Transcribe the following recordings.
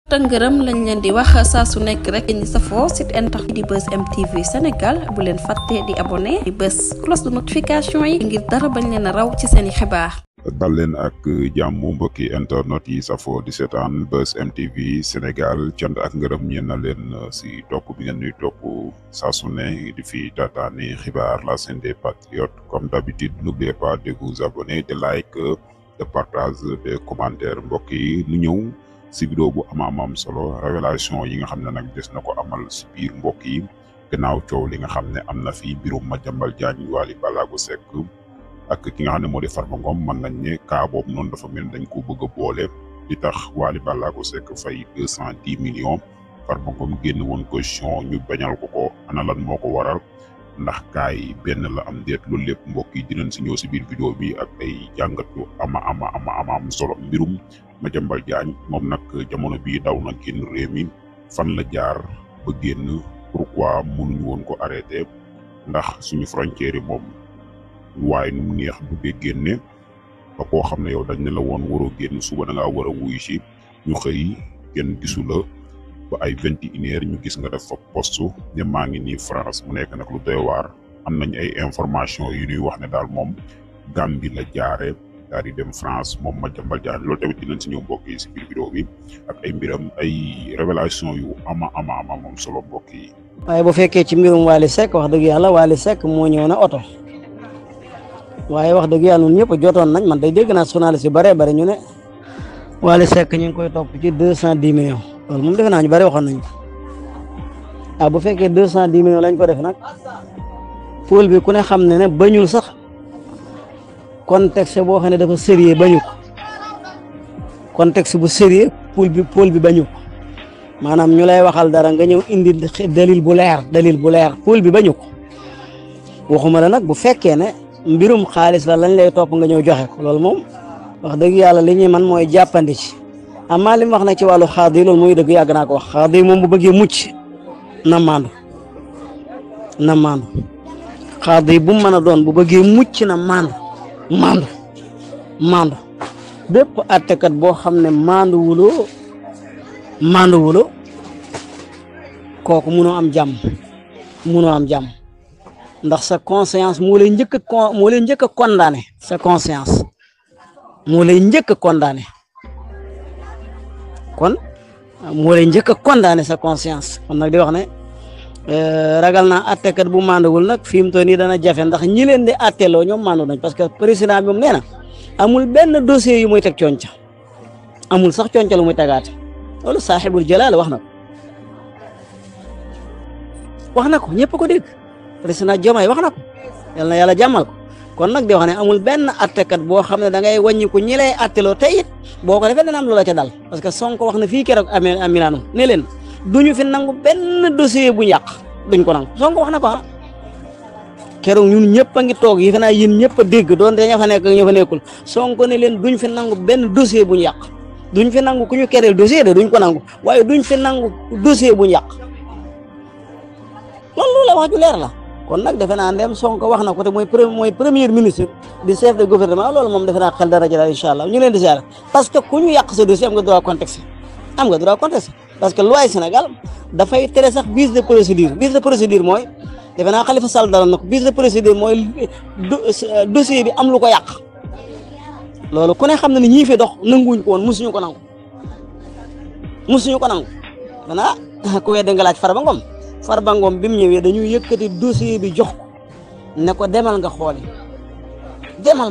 tëngërëm lañ leen di wax saa su nekk rek ñi safoo site internet di Buzz M TV Sénégal bu leen fàtte di abonné di bës cloche de notification yi ngir dara bañ leen a raw ci seeni xibaar. dal leen ak jàmm mbokki internet yi safoo di seetaan Buzz M TV Sénégal cant ak ngërëm ñeen na leen si topp bi ngeen ñuy topp saa su ne di fi taataani xibaar la chaîne des patriotes comme d'habitude n'oubliez pas de vous abonner de like de partage de commentaire mbokk yi nu ñëw si vidéo bu am solo révélation yi nga xam ne nag des na ko amal si biir mbokk yi gannaaw coow li nga xam ne am na fi mbirum Madiambal Diagne Wally Ballago Seck ak ki nga xam ne moo di Farba Ngom mën nañ ne cas boobu noonu dafa mel dañ ko bëgg a boole di tax Wally Ballago Seck fay 210 millions Farba Ngom génn woon caution ñu bañal ko ana lan moo ko waral ndax kaay benn la am déet loolu lépp mbokk yi dinañ si ñëw si biir vidéo bi ak ay jàngat yu am solo mbirum Madiambal Diagne moom nag jamono bii daw na génn réew mi fan la jaar ba génn pourquoi mënuñu woon ko arrêté ndax suñu frontière yi moom waaye nu mu neex duggee génne ba koo xam ne yow dañ ne la woon waroo génn suba da ngaa war a wuyu si ñu xëy kenn gisu la ba ay 21h ñu gis nga def fa poste ne maa ngi nii France mu nekk nag lu doy waar am nañ ay information yu ñuy wax ne daal moom Gambie la jaare daal di dem France moom Madiambal Diagne loolu tamit dinañ si ñëw mbokk yi si biir vidéo bi ak ay mbiram ay révélation yu ama moom solo mbokk yi. waaye bu fekkee ci mbirum Wally Seck wax dëgg yàlla Wally Seck moo ñëw na oto waaye wax dëgg yàlla ñun ñëpp jotoon nañ man day dégg naa journaliste yu bëree bëri ñu ne Wally Seck ñu ngi koy topp ci 210 millions loolu moom defe naa ñu bëri waxoon nañ ko bu fekkee 210 millions lañ ko def nag pool bi ku ne xam ne bañul sax contexte boo xam ne dafa sérieux bañu ko contexte bu sérieux pool bi bañu ko maanaam ñu lay waxal dara nga ñëw indi dalil bu leer pool bi bañu ko waxuma la nag bu fekkee ne mbirum xaalis la lañ lay topp nga ñëw joxe ko loolu moom wax dëgg yàlla li ñuy man mooy jàppandi ci amaa li mu wax na ci wàllu xaadi loolu mooy dëgg yàgg naa ko wax xaadi moom bu bëggee mucc na maandu xaadi bu mu mën a doon bu bëggee mucc na maandu bépp attekat boo xam ne maandu wuloo kooku munoo am jàmm ndax sa conscience moo lay njëkk a condamné sa conscience moo lay njëkk a condamné kon moo lay njëkk a condamné sa conscience kon nag di wax ne ragal naa attekat bu maanduwul nag fi mu toll nii dana jafe ndax ñi leen di atteloo ñoom maandu nañ parce que président bi moom nee na amul benn dossier yu muy teg conca amul sax conca lu muy tegaate loolu saaxibul jalaal wax na ko ñëpp ko dégg président Diomaye wax na ko yal na yàlla jàmmal ko kon nag di wax ne amul benn attekat boo xam ne da ngay wàññi ko ñi lay atteloo te it boo ko defee dana am loola ca dal parce que Sonko wax na fii keroog Amilano ne leen duñu fi nangu benn dossier bu yàq duñ ko nangu Sonko wax na ko keroog ñun ñëpp a ngi toog yi xanaa yéen ñëpp a dégg doon te ña fa nekk ña fa nekkul Sonko ne leen duñ fi nangu benn dossier bu ñu yàq duñ fi nangu ku ñu kereel dossier de duñ ko nangu waaye duñ fi nangu dossier bu ñu yàq loolu la wax ju leer la kon nag defe naa ndem Sonko wax na ko te mooy premier ministre di chef de gouvernement loolu moom defe naa xel dara jëlaat incha allah ñu leen di ziar parce que ku ñu yàq sa dossier am nga droit contexte parce que loi Sénégal dafay tere sax vice de procédure mooy defe naa Khalifa Sall dara na ko vice de procédure mooy dossier bi am lu ko yàq loolu ku ne xam na ne ñii fi dox nanguwuñ ko woon musuñu ko nangu dana ku wedde nga laaj Farba Ngom bi mu ñëwee dañuy yëkkati dossier bi jox ko ne ko demal nga xooli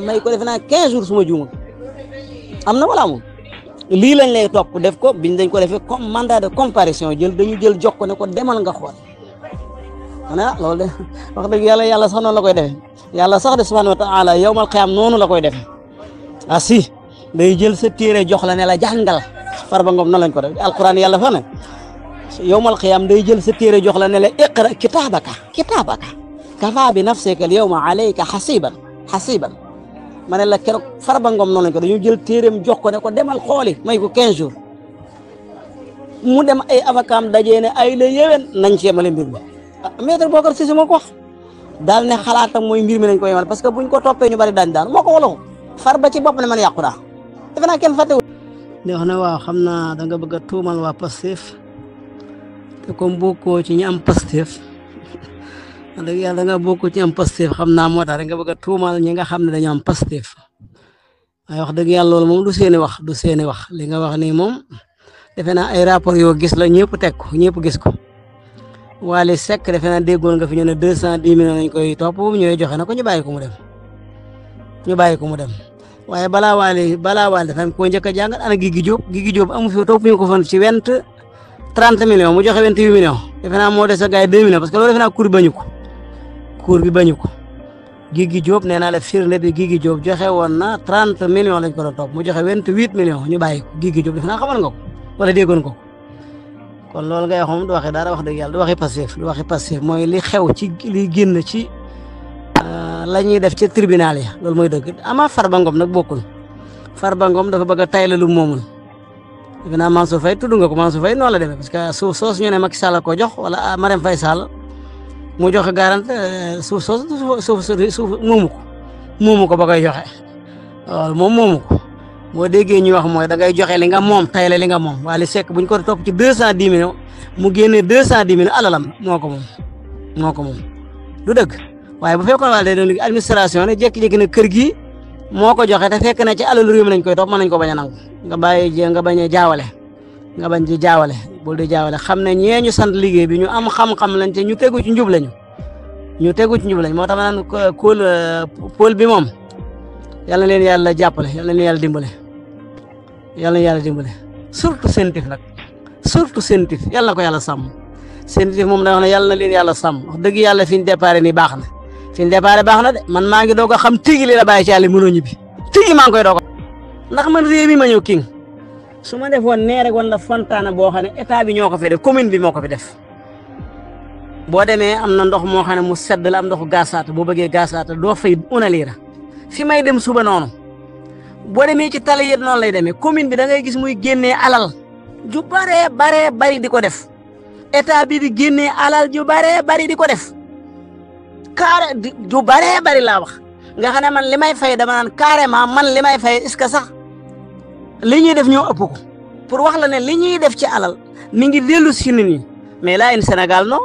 may ko defe naa 15 jours suma juumul am na wala amul lii lañ lay topp def ko biñ dañ ko defee comme mandat de comparution dañu jël jox ko ne ko demal nga xool loolu de wax dëgg yàlla sax noonu la koy defee yàlla sax de subhanahu wa taala yawmal qiyaam noonu la koy defee si day jël sa téere jox la ne la jàngal Farba Ngom noonu lañ ko def alquran yàlla fa ne yawmal qiyaam day jël sa téere jox la ne la iqra kitaabaka kafaa bi nafsika al yawma alayka hasiban ma ne la keroog Farba Ngom noonu lañ ko dañu jël téereem jox ko ne ko demal xooli may ko 15 jours mu dem ay avocat am dajee ne ay la yéwén nañ ci yemale mbir mi maître Bokar Cissé moo ko wax daal ne xalaatam mooy mbir mi lañ ko yemal parce que buñ ko toppee ñu bari daan moo ko wala Farba ci bopp ne man yàqu daa defe naa kenn fàttewul di wax ne waaw xam naa da nga bëgg a tuumal waa Pastef te comme bokkoo ci ñi am Pastef dëgg yàlla da nga bokk ci am Pastef xam naa moo tax da nga bëgg a tuumal ñi nga xam ne dañoo am Pastef waaye wax dëgg yàlla loolu moom du seeni wax li nga wax nii moom defe naa ay rapport yoo gis la ñëpp teg ko ñëpp gis ko Wally Seck defe naa déggoon nga fi ñu ne 210 millions lañ koy topp ñooy joxe na ko ñu bàyyi ko mu dem waaye balaa Wally dafa am koo njëkk a jàngal ana Guigui Diop amu fi topp ñu ko fan ci 30 millions mu joxe 28 millions defe naa moo des a gars yi 2 millions parce que loolu defe naa cour bi bañu ko Guigui Diop nee naa la firnde bi Guigui Diop joxe woon na 30 millions lañ ko doon topp mu joxe 28 millions ñu bàyyi ko Guigui Diop defe naa xamal nga ko wala déggoon ko kon loolu ngay wax moom du waxee dara wax dëgg yàlla du waxi Pastef mooy li xew ci li génn ci la ñuy def ci tribunal ya loolu mooy dëgg ama Farba Ngom nag bokkul Farba Ngom dafa bëgg a tay la lu moomul defe naa Mansour Faye tudd nga ko Mansour Faye noonu la demee parce que suuf soos ñu ne Macky Sall ko jox wala Marème Faye Sall mu joxe garante suuf soos suuf moomu ko ba koy joxe loolu moom moomu ko boo déggee ñuy wax mooy da ngay joxe li nga moom tay la li nga moom Wally Seck buñ ko topp ci 210 millions mu génnee 210 millions alalam moo ko moom du dëgg waaye bu fekkoon Wally day doon liggéey administration ne jékki-jékki ne kër gi moo ko joxe te fekk na ci alalu réew mi lañ koy topp mën nañ ko bañ a nangu nga bañ a jaawale bul di jaawale xam ne ñee ñu sant liggéey bi ñu am xam-xam lañ te ñu tegu ci njub lañu moo tax ma naan pôle bi moom yal na leen yàlla jàppale yal na leen yàlla dimbale surtout sentif nag yal na ko yàlla sàmm sentif moom da wax ne yal na leen yàlla sàmm wax dëgg yàlla fi ñu déparé nii baax na de man maa ngi doog a xam tigi li la bàyyi ci àll mënoo ñibbi tigi maa ngi koy doog ndax man réew mi ma ñëw king su ma defoon nee rek wala fontaane boo xam ne état bi ñoo ko fi def commune bi moo ko fi def boo demee am na ndox moo xam ne mu sedd la am ndoxu gaasaata boo bëggee gaasaata doo fay una liira fi may dem suba noonu boo demee ci tali yëpp noonu lay demee commune bi da ngay gis muy génnee alal ju baree bari di ko def état bi di génnee alal ju baree bari di ko def ju baree bari laa wax nga xam ne man li may fay dama naan carrément man li may fay est-ce que sax li ñuy def ñoo ëpp ko pour wax la ne li ñuy def ci alal mi ngi dellu si nit ñi mais là in Sénégal non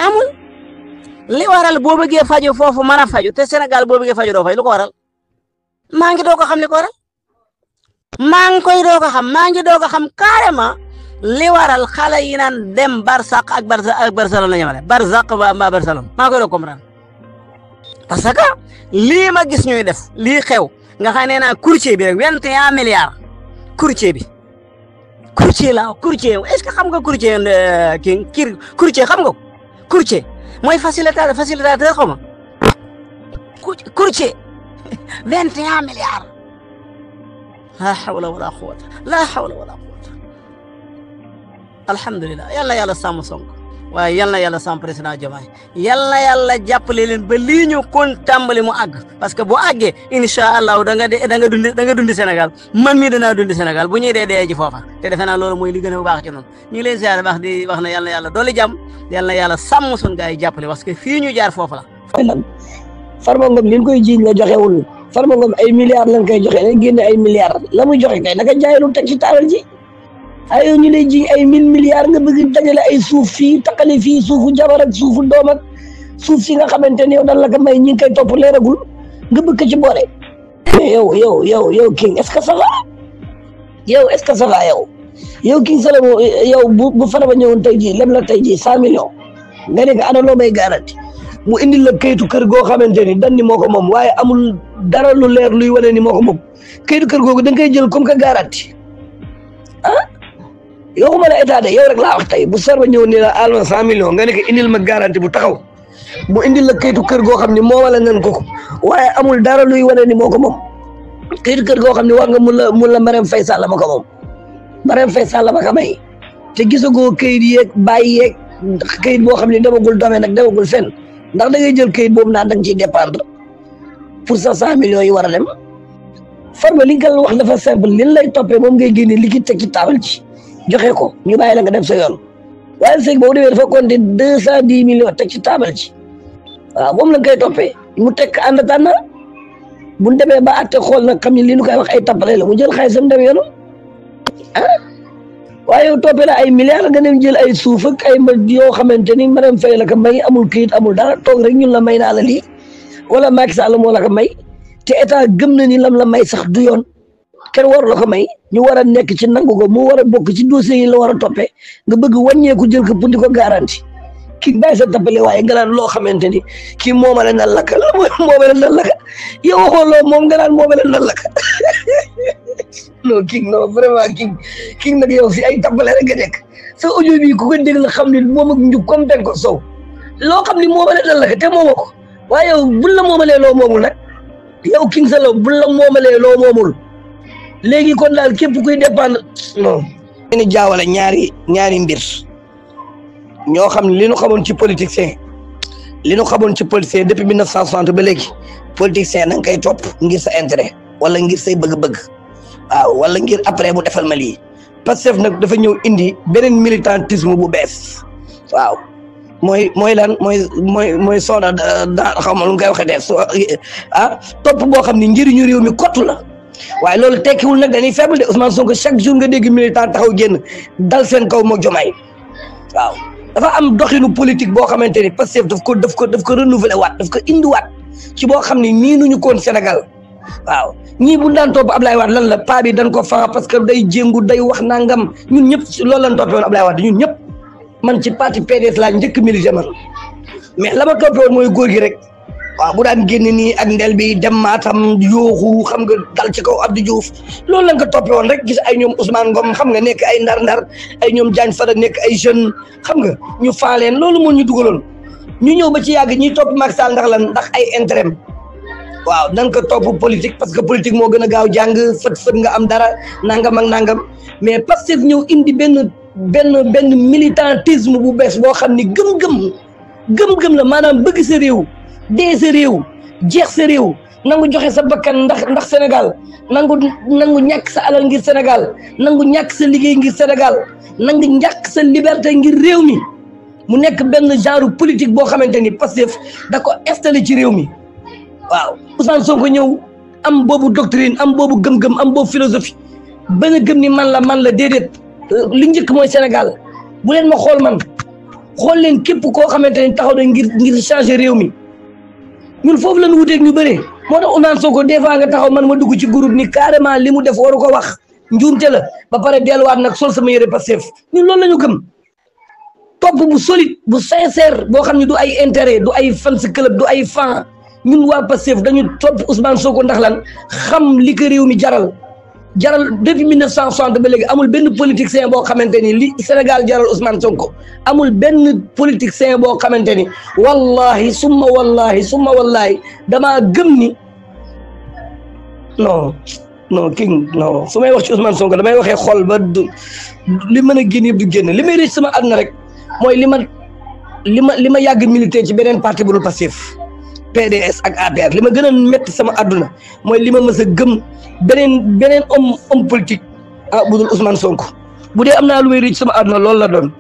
amul li waral boo bëggee faju foofu mën a faju te Sénégal boo bëggee faju doo fay lu ko waral maa ngi doog a xam li ko waral maa ngi koy doog a xam maa ngi doog a xam carrément li waral xale yi naan dem Barsaq ak Barcelone la ñamale Barsaq ba Barcelone maa ngi koy doog comprendre parce que lii ma gis ñuy def lii xew nga xam ne naa courtier bi rek 21 milliards courtier est-ce que xam nga courtier courtier xam nga courtier mooy facilitateur xaw ma courtier 21 milliards la hawla wala quwwata alhamdulillah yal na yàlla sàmm Sonko waaye yal na yàlla sàmm président Diomaye yal na yàlla jàppale leen ba lii ñu kon tàmbali mu àgg parce que bu àggee incha allah da nga dundi Sénégal man mii danaa dundi Sénégal bu ñuy dee ji foofa te defe naa loolu mooy li gën a baax ci noonu ñu ngi leen ziar baax di wax ne yal na yàlla doole jàmm yal na yàlla sàmm suñu gars yi jàppale parce que fii ñu jaar foofu la. Farba Ngom li ñu koy jiiñ la joxewul Farba Ngom ay milliards lañ koy joxe dañ génne ay milliards la muy joxe kay naka jaay lu teg ci taabal ji. ay ñu lay ji ay 1000 milliards nga bëgg dajale ay suuf fii takkale fii suufu jabar ak suufu doom ak suuf si nga xamante ne yow dan la ko may ñi ngi koy topp leeragul nga bëgg ci boole. yow King est-ce que ça va yow King Salamo yow bu Farba ñëwoon tey jii lem la tey jii 100 millions nga ne ko ana loo may garanti mu indil la kayitu kër goo xamante ni dan ni moo ko moom waaye amul dara lu leer luy wane ni moo ko moom kayitu kër googu da nga koy jël comme que garanti yow xuma la état de yow rek laa wax tey bu Farba ñëw ni la alma 100 millions nga ne ko indil ma garanti bu taxaw mu indil la kayitu kër goo xam ne moo wala nan ko waaye amul dara luy wane ni moo ko moom kayitu kër goo xam ne wax nga mun la Marème Faye Sall ma ko moom Marème Faye Sall ma ko may te gisagoo kayit yeeg bàyyi yeeg kayit boo xam ne demagul domaine nag demagul fenn ndax da ngay jël kayit boobu naan da nga ciy dépendre pour 100 millions yi war a dem Farba li nga wax dafa simple li lay toppee moom ngay génne liquide teg ci taabal ci joxe ko ñu bàyyi la nga dem sa yoon waaye sëñ boobu demee dafa compter 210 millions teg ci taabal ci waaw moom la nga koy toppee mu teg ànd tànn bu ñu demee ba àtte xool nag xam ni li ñu koy wax ay tappale la mu jël xaalisam dem yoonu waaye yow toppee la ay milliards nga dem jël ay suuf ak ay yoo xamante ni Marème Faye la ko may amul këyit amul dara toog rek ñun la may naa la lii wala Macky Sall moo la ko may te état gëm na ni lam la may sax du yoon kenn waru la ko may ñu war a nekk ci nangu ko mu war a bokk ci dossier yi la war a toppee nga bëgg wàññeeku jël ko pour di ko garanti kii bàyyi sa tappale waaye nga naan loo xamante ni kii moomale na la ka la moomale na la ka yow waxoo loo moom nga naan moomale na la ka non King non vraiment King nag yow si ay tappale rek nga nekk sa audio bi ku ko dégg la xam ni moom ak njub comme den ko sow loo xam ni moomale na la ka te moomoo ko waaye yow buñ la moomalee loo moomul nag yow King Salo buñ la moomalee loo moomul léegi kon daal képp kuy dépendre non ni jaawale ñaari mbir ñoo xam ne li ñu xamoon ci politicien depuis 1960 ba léegi politicien da nga koy topp ngir sa intérêt wala ngir say bëgg-bëgg waaw wala ngir après bu defal ma lii Pastef nag dafa ñëw indi beneen militantisme bu bees waaw mooy lan mooy soda da xaw ma lu nga koy waxee def topp boo xam ne njëriñu réew mi kott la waaye loolu tekkiwul nag dañuy faible de Ousmane Sonko chaque jour nga dégg militant taxaw génn dal seen kaw moog Diomaye waaw dafa am doxinu politique boo xamante ni Pastef daf ko renouveler waat daf ko indiwaat ci boo xam ne nii nuñu koon Sénégal waaw ñii bu daan topp Ablaye Wade lan la paa bi dañ ko fan parce que day jéngu day wax nangam ñun ñëpp loolu lañ toppee woon Ablaye Wade ñun ñëpp man ci parti PDS laa njëkk milité man mais la ma toppee woon mooy góor gi rek waaw bu daan génn nii ak ndel bi dem Matam yooxu xam nga dal ci kaw Abdou Diouf loolu lañ ko toppee woon rek gis ay ñoom Ousmane Ngom xam nga nekk ay ndar-ndar ay ñoom Diagne Fada nekk ay jeunes xam nga ñu faaleen loolu moo ñu dugaloon ñu ñëw ba ci yàgg ñi topp Macky Sall ndax lan ndax ay intérêt waaw dañ ko topp politique parce que politique moo gën a gaaw jàng fët nga am dara nangam ak nangam mais Pastef ñëw indi benn militantisme bu bees boo xam ni gëm-gëm la maanaam bëgg sa réew dee sa réew jeex sa réew nangu joxe sa bakkan ndax Sénégal nangu ñàkk sa alal ngir Sénégal nangu ñàkk sa liggéey ngir Sénégal nangu ñàkk sa liberté ngir réew mi mu nekk benn genre politique boo xamante ni Pastef da ko installé ci réew mi waaw Ousmane Sonko ñëw am boobu doctrine am boobu gëm-gëm am boobu philosophie ba nga gëm ni man la déedéet li njëkk mooy Sénégal bu leen ma xool man xool leen képp koo xamante ni taxaw na ngir changer réew mi ñun foofu la ñu wuteeg ñu bëree moo tax Ousmane Sonko des fois nga taxaw man ma dugg ci groupe ni carrément li mu def waru ko wax njuumte la ba pare delluwaat nag sol sama yëre Pastef ñun loolu la ñu gëm topp bu solide bu sincère boo xam ne du ay intérêt du ay fans club du ay fan ñun waa Pastef dañu topp Ousmane Sonko ndax lan xam li ko réew mi jaral depuis 1960 ba léegi amul benn politicien boo xamante ni li Sénégal jaral Ousmane Sonko amul benn politicien boo xamante ni wallahi summa wallahi damaa gëm ni non King non su may wax ci Ousmane Sonko damay waxee xol ba li mën a génn yëpp du génn li may rëcc sama àdduna rek mooy li ma yàgg milité ci beneen parti bu dul Pastef PDS ak APR li ma gën a métti sama àdduna mooy li ma mës a gëm beneen homme politique bu dul Ousmane Sonko bu dee am naa lu may rëcc sama àdduna loolu la doon